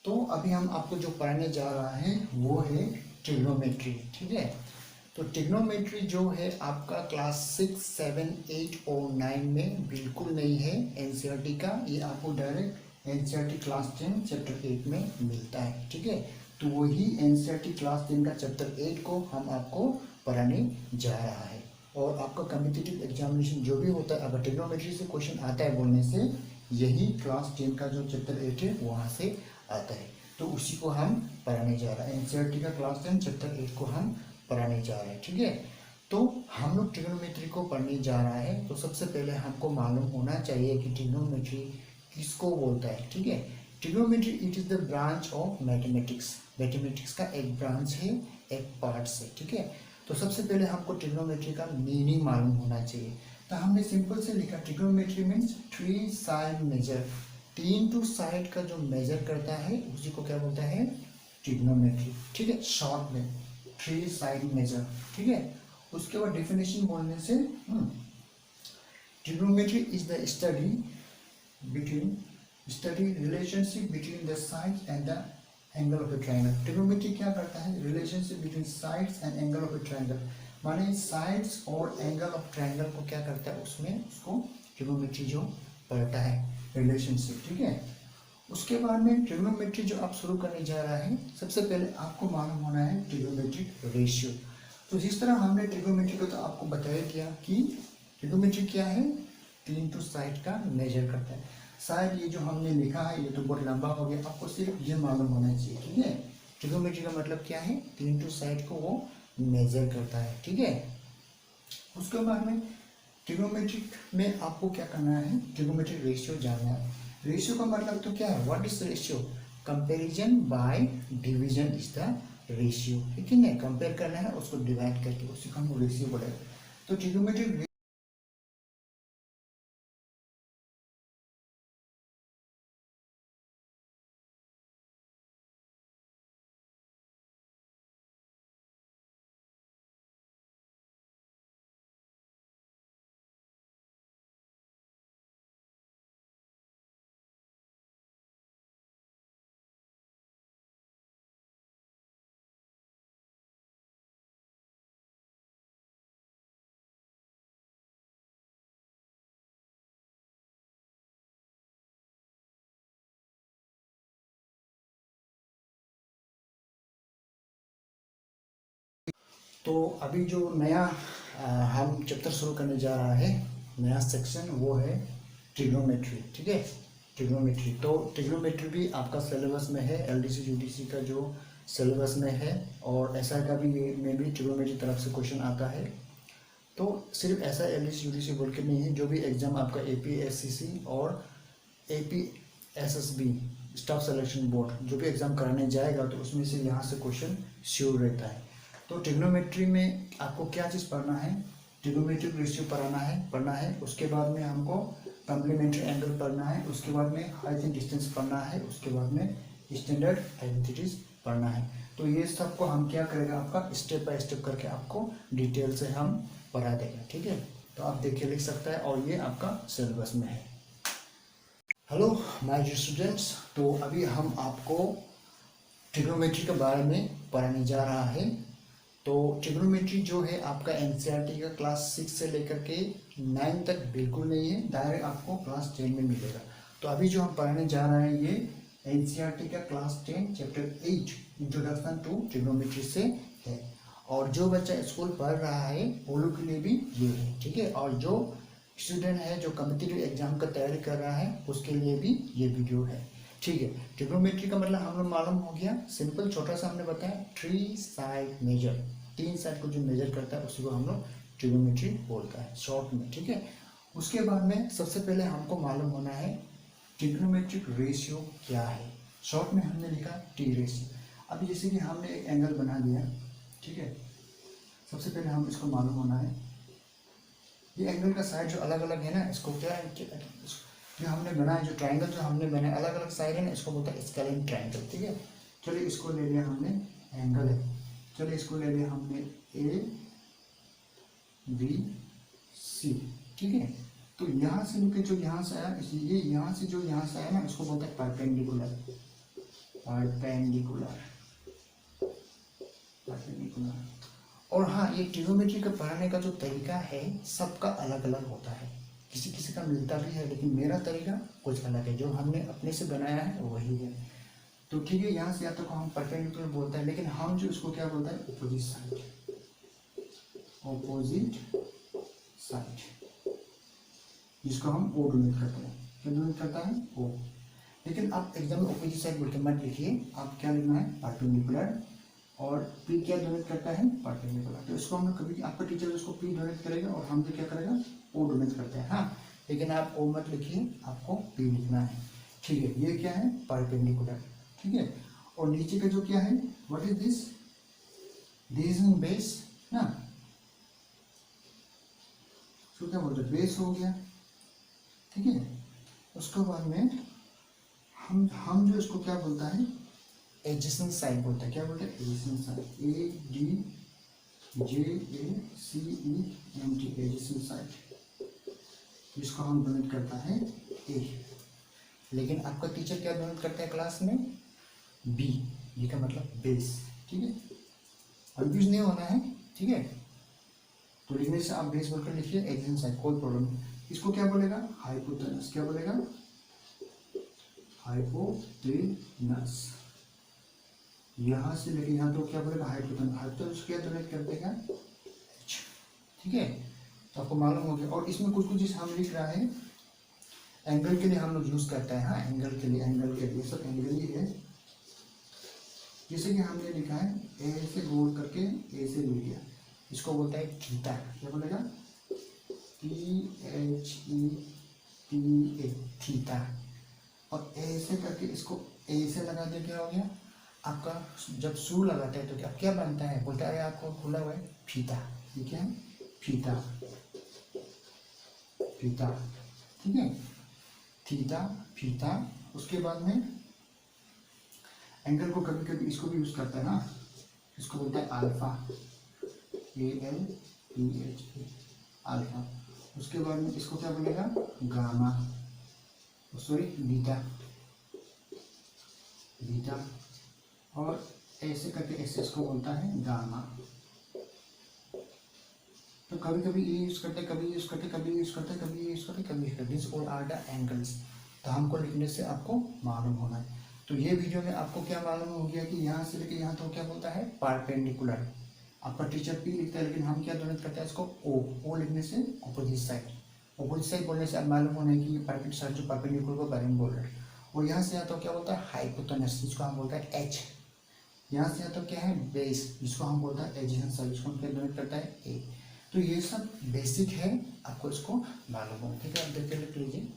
तो अभी हम आपको जो पढ़ाने जा रहा है वो है ट्रिग्नोमेट्री, ठीक है। तो ट्रिग्नोमेट्री जो है आपका क्लास 6, 7, 8 और 9 में बिल्कुल नहीं है एनसीईआरटी का, ये आपको डायरेक्ट एनसीईआरटी क्लास 10 चैप्टर 8 में मिलता है, ठीक है। तो वही एनसीईआरटी क्लास 10 का चैप्टर 8 को हम आपको पढ़ाने जा रहा है। और आपका कॉम्पिटिटिव एग्जामिनेशन जो भी होता है, अगर ट्रिग्नोमेट्री से क्वेश्चन आता है बोलने से, यही क्लास 10 का जो चैप्टर 8 है वहाँ से आता है। तो उसी को हम पढ़ाने जा रहे हैं, एनसीईआरटी का क्लास 10 चैप्टर 8 को हम पढ़ाने जा रहे हैं, ठीक है। तो हम लोग ट्रिग्नोमेट्री को पढ़ने जा रहा है, तो सबसे पहले हमको मालूम होना चाहिए कि ट्रिग्नोमेट्री किसको बोलता है, ठीक है। Trigonometry it is the branch of mathematics, mathematics का एक ब्रांच है, एक पार्ट है, ठीक है। तो सबसे पहले हमको ट्रिग्नोमेट्री का मीनिंग मालूम होना चाहिए। तो हमने सिंपल से लिखा trigonometry means 3 side measure, 3 to side का जो मेजर करता है उसी को क्या बोलता है, ट्रिग्नोमेट्री, ठीक है। शॉर्ट में 3 साइड मेजर, ठीक है। उसके बाद डेफिनेशन बोलने से trigonometry is the study relationship between the sides and the angle of A triangle. Trigonometry क्या करता है, relationship between sides and angle of A triangle, माने साइड्स और एंगल ऑफ ट्रायंगल को क्या करता है, उसमें उसको ट्रिग्नोमेट्री जो पढ़ता है, रिलेशनशिप, ठीक है। उसके बाद में ट्रिग्नोमेट्री जो आप शुरू करने जा रहा है, सबसे पहले आपको मालूम होना है ट्रिग्नोमेट्रिक रेशियो। तो जिस तरह हमने ट्रिग्नोमेट्री को तो आपको बताया किया कि ट्रिग्नोमेट्री क्या है, 3 टू साइड का मेजर करता है। शायद ये जो हमने लिखा है ये तो बहुत लंबा हो गया, आपको सिर्फ ये मालूम होना चाहिए, ठीक है। ट्रिग्नोमेट्री का मतलब क्या है, 3 टू साइड को वो मेजर करता है, ठीक है। उसके बाद में ट्रिग्नोमेट्रिक में आपको क्या करना है, ट्रिग्नोमेट्रिक रेशियो जानना है। रेशियो का मतलब तो क्या है, what is ratio, comparison by division is the ratio, ठीक है ना। कंपेयर करना है उसको डिवाइड करके, उसी को हम रेशियो बोलेंगे। तो ट्रिग्नोमेट्रिक तो अभी जो नया हम चैप्टर शुरू करने जा रहा है, नया सेक्शन, वो है ट्रिग्नोमेट्री, ठीक है। ट्रिग्नोमेट्री, तो ट्रिग्नोमेट्री भी आपका सिलेबस में है, एलडीसी यूडीसी का जो सिलेबस में है, और एसआई का भी में भी ट्रिग्नोमेट्री तरफ से क्वेश्चन आता है। तो सिर्फ ऐसा एलडीसी यूडीसी बोल के नहीं है, जो भी एग्ज़ाम आपका एपीएससीसी और एपीएसएसबी स्टाफ सिलेक्शन बोर्ड जो भी एग्ज़ाम कराने जाएगा, तो उसमें से यहाँ से क्वेश्चन श्योर रहता है। तो ट्रिग्नोमेट्री में आपको क्या चीज़ पढ़ना है, ट्रिग्नोमेट्रिक रेशियो पढ़ना है। उसके बाद में हमको कॉम्प्लीमेंट्री एंगल पढ़ना है, उसके बाद में हाइट एंड डिस्टेंस पढ़ना है, उसके बाद में स्टैंडर्ड आइडेंटिटीज पढ़ना है। तो ये सब को हम क्या करेगा, आपका स्टेप बाय स्टेप करके आपको डिटेल से हम पढ़ा देगा, ठीक है। तो आप देखिए लिख सकता है, और ये आपका सिलेबस में है। हेलो माय डियर स्टूडेंट्स, तो अभी हम आपको ट्रिग्नोमेट्री के बारे में पढ़ाने जा रहा है। तो ट्रिग्नोमेट्री जो है आपका एनसीईआरटी का क्लास 6 से लेकर के 9 तक बिल्कुल नहीं है, डायरेक्ट आपको क्लास 10 में मिलेगा। तो अभी जो हम पढ़ने जा रहे हैं ये एनसीईआरटी का class 10 chapter 8 introduction to trigonometry से है। और जो बच्चा स्कूल पढ़ रहा है वो लोग के लिए भी ये है, ठीक है। और जो स्टूडेंट है जो कॉम्पिटिटिव एग्जाम का तैयारी कर रहा है उसके लिए भी ये वीडियो है, ठीक है। ट्रिग्नोमेट्री का मतलब हम लोग मालूम हो गया, सिंपल छोटा सा हमने बताया, 3 साइड मेजर, 3 साइड को जो मेजर करता है उसी को हम लोग ट्रिग्नोमेट्री बोलता है शॉर्ट में, ठीक है। उसके बाद में सबसे पहले हमको मालूम होना है ट्रिग्नोमेट्रिक रेशियो क्या है। शॉर्ट में हमने लिखा टी रेशियो। अभी जैसे कि हमने एक एंगल बना दिया, ठीक है। सबसे पहले हम इसको मालूम होना है, ये एंगल का साइड जो अलग अलग है ना, इसको क्या है, जो हमने बनाया, जो ट्राइंगल जो हमने बनाया अलग अलग साइड है ना, इसको बोलता है स्केलिन ट्राइंगल, ठीक है। चलिए इसको ले लिया हमने, एंगल है, चलिए इसको ले लिया हमने ए बी सी, ठीक है। तो यहाँ से लेकर जो यहाँ से आया, ये यहाँ से जो यहाँ से आया ना, इसको बोलता है परपेंडिकुलर, परपेंडिकुलर। और हाँ, ये ट्रिग्नोमेट्री का पढ़ाने का जो तरीका है सबका अलग अलग होता है, किसी किसी का मिलता भी है, लेकिन मेरा तरीका कुछ अलग है, जो हमने अपने से बनाया है वही है। तो ठीक है, यहाँ से या तो हम परपेंडिकुलर बोलते हैं, लेकिन हम जो इसको क्या बोलते हैं, अपोजिट साइड, अपोजिट साइड, जिसको हम ओ डोनेट करते हैं। क्या डोनेट करता है, ओ। लेकिन आप एग्जाम में अपोजिट साइड बोल के मत लिखिए, आप क्या लिखना है, परपेंडिकुलर। और पी क्या डोनेट करता है, परपेंडिकुलर। तो इसको हम कभी, आपका टीचर उसको पी डोनेट करेगा और हम जो क्या करेगा, ओ डोनेट करते हैं। हाँ, लेकिन आप ओ मत लिखिए, आपको पी लिखना है। ठीक है, ये क्या है, परपेंडिकुलर। ठीक है, और नीचे का जो क्या है, what is this, this is base ना, तो क्या बोलते हैं, बेस हो गया। ठीक है, उसके बाद में हम जो इसको क्या बोलता है, एडजेसेंट साइड बोलते हैं। क्या बोलते हैं, adjacent side, A D J A C E N T, adjacent side, जिसको हम डोनेट करता है ए। लेकिन आपका टीचर क्या डोनेट करता है क्लास में, बी, ये का मतलब बेस। ठीक है, कंफ्यूज नहीं होना है। ठीक है, तो लिखने से आप बेस बोलकर लिखिए, एडजेसेंट साइड, कोई प्रॉब्लम नहीं। इसको क्या बोलेगा, हाइपोटेनस। क्या बोलेगा, हाइपोटेनस। यहाँ से लेके यहाँ तो क्या बोलेगा, हाइपोटेनस। हाइपोटेनस क्या डोनेट कर देगा, एच। ठीक है, तो आपको मालूम हो गया। और इसमें कुछ कुछ चीज हम लिख रहा है, एंगल के लिए हम लोग यूज करते हैं। हाँ, एंगल के लिए, एंगल के लिए सब एंगल ही है। जैसे कि हमने लिखा है, ए से गोल करके ए से ले लिया, इसको बोलता है थीटा। क्या बोलेगा, THETA, थीटा। और ए से करके इसको ए से लगा दिया, क्या हो गया आपका, जब सू लगाते हैं तो क्या क्या बनता है, बोलता है आपको खुला हुआ है, फीता। ये क्या है, फीता, फीता। ठीक है, थीटा, फीता। उसके बाद में एंगल को कभी कभी इसको भी यूज करता है ना, इसको बोलता है अल्फा, ALPHA, अल्फा। उसके बाद में इसको क्या बोलेगा, गामा, सॉरी बीटा, बीटा। और ऐसे करके ऐसे इसको बोलता है गामा। तो कभी कभी ये यूज करते, कभी यूज करते, कभी यूज करते, कभी यूज करते, कभी यूज करते, this all are the angles. तो हमको लिखने से आपको मालूम होना है। तो ये वीडियो में आपको क्या मालूम हो गया कि यहाँ से लेके यहाँ तो क्या बोलता है, परपेंडिकुलर। आपका टीचर पी लिखता है, लेकिन हम क्या डोनेट करते हैं इसको, ओ। ओ लिखने से अपोजिट साइड, अपोजिट साइड बोलने से अब मालूम होना है कि ये परपेंडिकुलर साइड जो परपेंडिकुलर को बारे में बोल रहे हैं। और यहाँ से आता क्या बोलता है, हाइपोटेनस, जिसको हम बोलते हैं एच। यहाँ से आता क्या है, बेस, जिसको हम बोलते हैं एडजेसेंट साइड, जिसको हम क्या डोनेट करता है, ए। तो ये सब बेसिक है, आपको इसको मालूम हो। ठीक है, आप देख के लिख लीजिए।